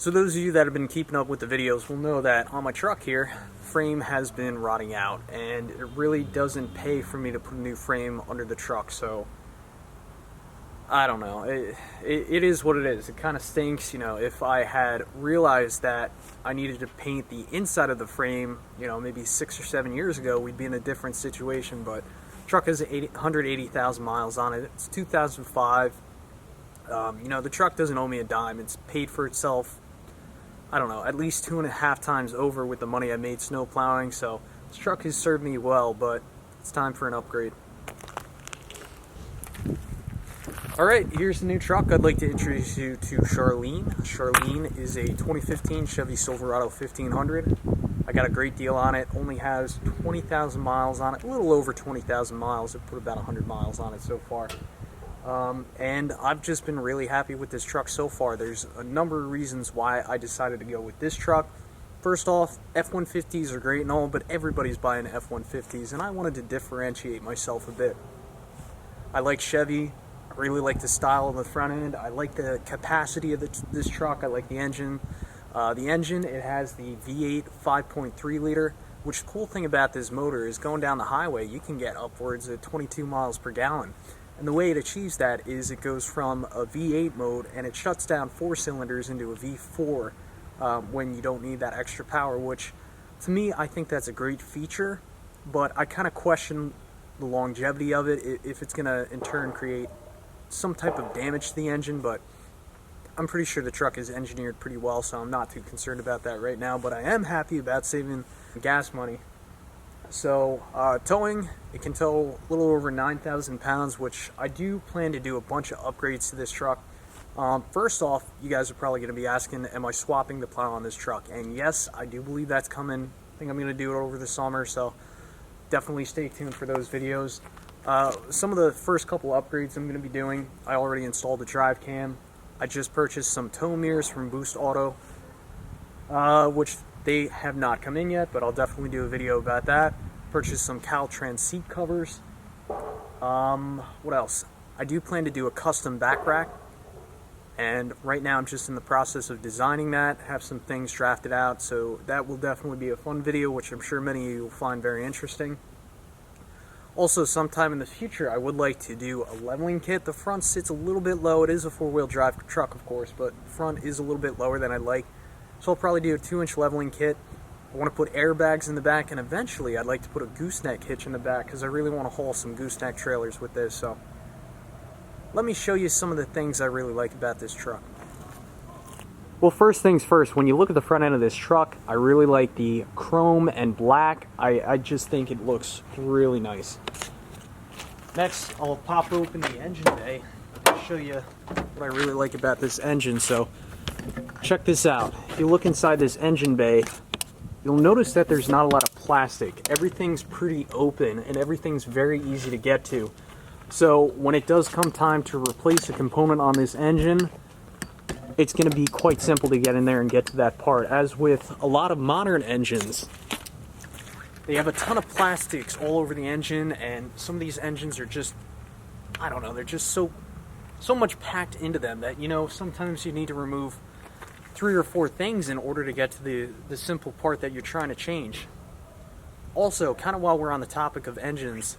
So those of you that have been keeping up with the videos will know that on my truck here, frame has been rotting out, and it really doesn't pay for me to put a new frame under the truck. So I don't know, it is what it is. It kind of stinks. You know, if I had realized that I needed to paint the inside of the frame, you know, maybe 6 or 7 years ago, we'd be in a different situation. But the truck has 180,000 miles on it. It's 2005. You know, the truck doesn't owe me a dime. It's paid for itself, I don't know, at least 2.5 times over with the money I made snow plowing. So this truck has served me well, but it's time for an upgrade. Alright, here's the new truck. I'd like to introduce you to Charlene. Charlene is a 2015 Chevy Silverado 1500. I got a great deal on it. Only has 20,000 miles on it, a little over 20,000 miles. I've put about 100 miles on it so far. And I've just been really happy with this truck so far. There's a number of reasons why I decided to go with this truck. First off, F-150s are great and all, but everybody's buying F-150s, and I wanted to differentiate myself a bit. I like Chevy. I really like the style of the front end. I like the capacity of this truck. I like the engine. It has the V8 5.3 liter, which the cool thing about this motor is going down the highway, you can get upwards of 22 miles per gallon. And the way it achieves that is it goes from a V8 mode and it shuts down 4 cylinders into a V4 when you don't need that extra power, which to me, I think that's a great feature, but I kind of question the longevity of it, if it's going to in turn create some type of damage to the engine. But I'm pretty sure the truck is engineered pretty well, so I'm not too concerned about that right now, but I am happy about saving gas money. So towing, it can tow a little over 9,000 pounds, which I do plan to do a bunch of upgrades to this truck. First off, you guys are probably going to be asking, am I swapping the plow on this truck? And yes, I do believe that's coming. I think I'm going to do it over the summer, so definitely stay tuned for those videos. Some of the first couple upgrades I'm going to be doing, I already installed the drive cam. I just purchased some tow mirrors from Boost Auto, which they have not come in yet, but I'll definitely do a video about that. Purchased some Caltrans seat covers. What else? I do plan to do a custom back rack, and right now I'm just in the process of designing that. Have some things drafted out, so that will definitely be a fun video, which I'm sure many of you will find very interesting. Also, sometime in the future, I would like to do a leveling kit. The front sits a little bit low. It is a 4-wheel drive truck, of course, but the front is a little bit lower than I'd like. So I'll probably do a 2-inch leveling kit. I want to put airbags in the back, and eventually I'd like to put a gooseneck hitch in the back because I really want to haul some gooseneck trailers with this. So let me show you some of the things I really like about this truck. Well, first things first, when you look at the front end of this truck, I really like the chrome and black. I just think it looks really nice. Next, I'll pop open the engine bay and show you what I really like about this engine. So check this out. If you look inside this engine bay, you'll notice that there's not a lot of plastic. Everything's pretty open and everything's very easy to get to. So when it does come time to replace a component on this engine, it's going to be quite simple to get in there and get to that part. As with a lot of modern engines, they have a ton of plastics all over the engine, and some of these engines are just, I don't know, they're just so much packed into them that, you know, sometimes you need to remove 3 or 4 things in order to get to the simple part that you're trying to change. Also, kind of while we're on the topic of engines,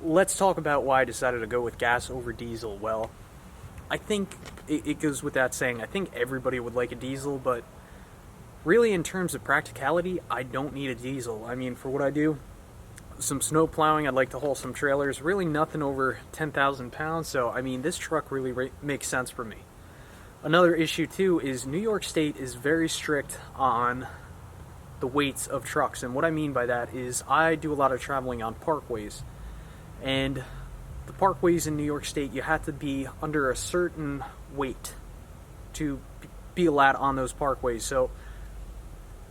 let's talk about why I decided to go with gas over diesel. Well, I think it goes without saying, I think everybody would like a diesel, but really in terms of practicality, I don't need a diesel. I mean, for what I do, some snow plowing, I'd like to haul some trailers, really nothing over 10,000 pounds, so I mean, this truck really makes sense for me. Another issue too is New York State is very strict on the weights of trucks, and what I mean by that is I do a lot of traveling on parkways, and the parkways in New York State, you have to be under a certain weight to be allowed on those parkways. So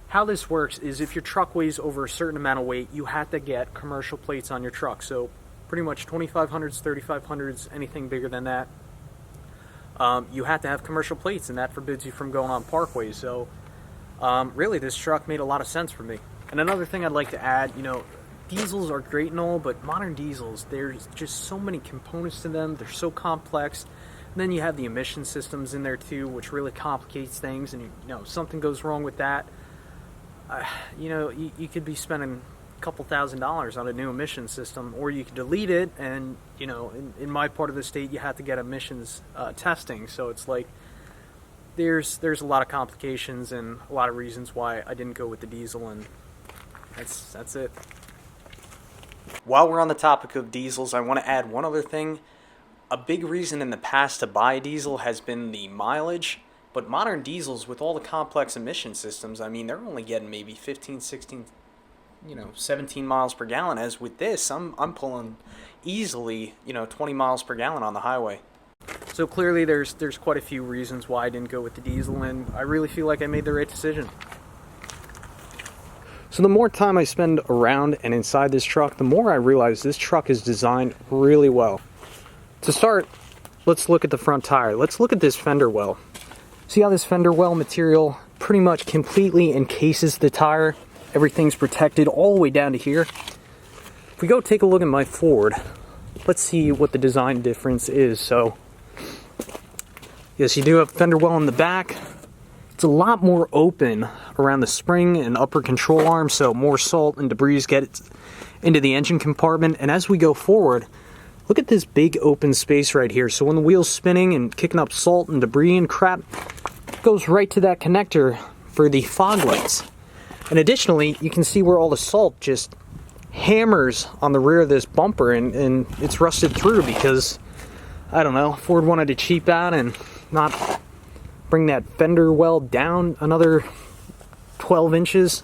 how this works is if your truck weighs over a certain amount of weight, you have to get commercial plates on your truck. So pretty much 2500s, 3500s, anything bigger than that, you have to have commercial plates, and that forbids you from going on parkways. So really this truck made a lot of sense for me. And another thing I'd like to add, you know, diesels are great and all, but modern diesels, there's just so many components to them. They're so complex. Then you have the emission systems in there too, which really complicates things. And if something goes wrong with that, you could be spending a couple $1,000s on a new emission system, or you could delete it. And in my part of the state, you have to get emissions testing. So it's like there's a lot of complications and a lot of reasons why I didn't go with the diesel, and that's it. While we're on the topic of diesels, I want to add one other thing. A big reason in the past to buy a diesel has been the mileage, but modern diesels with all the complex emission systems, I mean, they're only getting maybe 15, 16, 17 miles per gallon. As with this, I'm pulling easily, 20 miles per gallon on the highway. So clearly there's quite a few reasons why I didn't go with the diesel, and I really feel like I made the right decision. So the more time I spend around and inside this truck, the more I realize this truck is designed really well. To start, let's look at the front tire. Let's look at this fender well. See how this fender well material pretty much completely encases the tire? Everything's protected all the way down to here. If we go take a look at my Ford, let's see what the design difference is. So, yes, you do have fender well in the back. It's a lot more open around the spring and upper control arm, so more salt and debris get into the engine compartment. And as we go forward, look at this big open space right here. So when the wheel's spinning and kicking up salt and debris and crap, it goes right to that connector for the fog lights. And additionally, you can see where all the salt just hammers on the rear of this bumper, and it's rusted through because, I don't know, Ford wanted to cheap out and not bring that fender well down another 12 inches.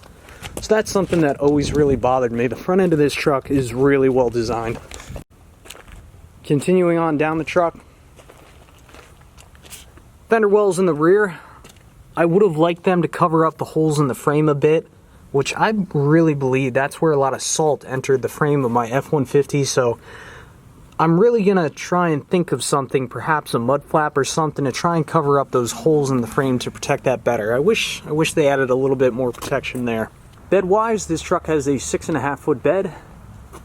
So that's something that always really bothered me. The front end of this truck is really well designed. Continuing on down the truck, fender wells in the rear. I would have liked them to cover up the holes in the frame a bit, which I really believe that's where a lot of salt entered the frame of my F-150. So I'm really going to try and think of something, perhaps a mud flap or something, to try and cover up those holes in the frame to protect that better. I wish they added a little bit more protection there. Bed-wise, this truck has a 6.5-foot bed.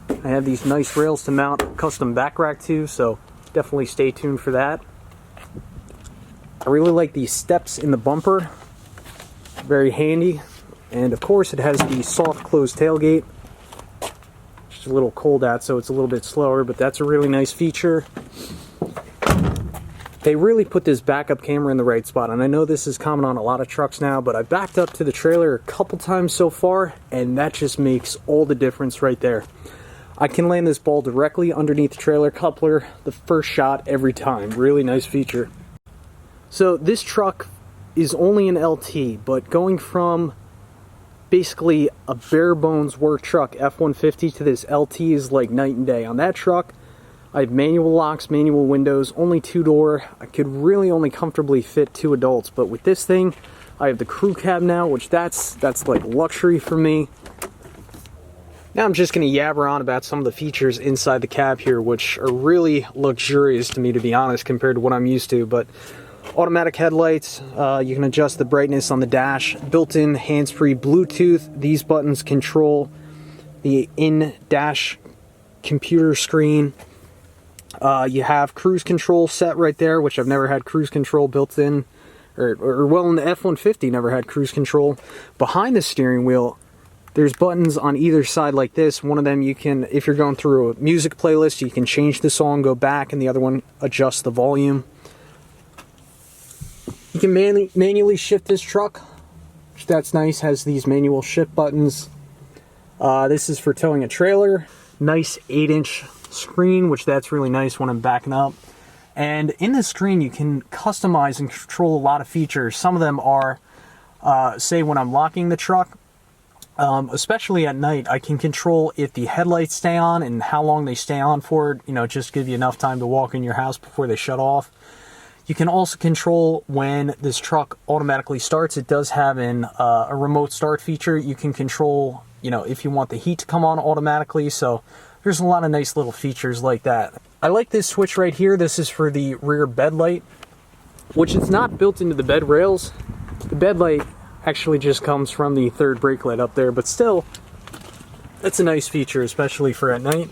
I have these nice rails to mount a custom back rack to, so definitely stay tuned for that. I really like these steps in the bumper. Very handy. And of course it has the soft closed tailgate. A little cold out, so it's a little bit slower, but that's a really nice feature. They really put this backup camera in the right spot, and I know this is common on a lot of trucks now, but I backed up to the trailer a couple times so far, and that just makes all the difference right there. I can land this ball directly underneath the trailer coupler the first shot every time. Really nice feature. So this truck is only an LT, but going from basically a bare bones work truck F-150 to this LT is like night and day. On that truck, I have manual locks, manual windows, only 2-door. I could really only comfortably fit 2 adults, but with this thing, I have the crew cab now, which that's like luxury for me. Now I'm just going to yabber on about some of the features inside the cab here, which are really luxurious to me, to be honest, compared to what I'm used to. But automatic headlights, you can adjust the brightness on the dash, built-in hands-free Bluetooth. These buttons control the in-dash computer screen. You have cruise control set right there, which I've never had cruise control built in, or well, in the F-150 never had cruise control. Behind the steering wheel, there's buttons on either side like this. One of them you can, if you're going through a music playlist, you can change the song, go back, and the other one adjust the volume. You can manually shift this truck, which that's nice, has these manual shift buttons. This is for towing a trailer. Nice 8-inch screen, which that's really nice when I'm backing up. And in this screen you can customize and control a lot of features. Some of them are, say when I'm locking the truck, especially at night, I can control if the headlights stay on and how long they stay on for, just give you enough time to walk in your house before they shut off. You can also control when this truck automatically starts. It does have a remote start feature. You can control, if you want the heat to come on automatically. So there's a lot of nice little features like that. I like this switch right here. This is for the rear bed light, which is not built into the bed rails. The bed light actually just comes from the third brake light up there, but still, that's a nice feature, especially for at night.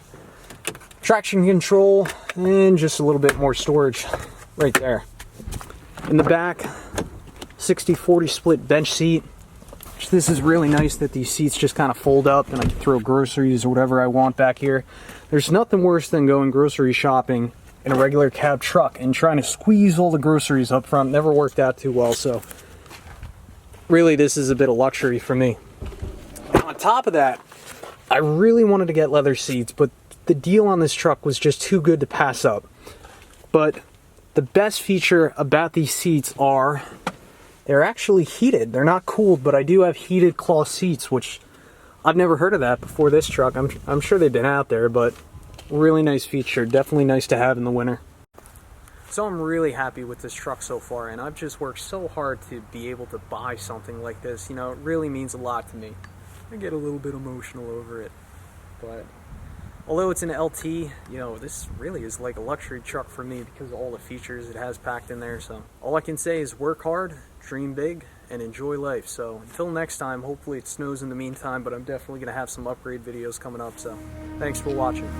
Traction control and just a little bit more storage. right there. In the back, 60-40 split bench seat. This is really nice that these seats just kind of fold up and I can throw groceries or whatever I want back here. There's nothing worse than going grocery shopping in a regular cab truck and trying to squeeze all the groceries up front. Never worked out too well, so really this is a bit of luxury for me. And on top of that, I really wanted to get leather seats, but the deal on this truck was just too good to pass up. But the best feature about these seats are they're actually heated. They're not cooled, but I do have heated cloth seats, which I've never heard of that before this truck. I'm sure they've been out there, but really nice feature. Definitely nice to have in the winter. So I'm really happy with this truck so far, and I've just worked so hard to be able to buy something like this. You know, it really means a lot to me. I get a little bit emotional over it, but although it's an LT, you know, this really is like a luxury truck for me because of all the features it has packed in there. So all I can say is work hard, dream big, and enjoy life. So until next time, hopefully it snows in the meantime, but I'm definitely going to have some upgrade videos coming up. So thanks for watching.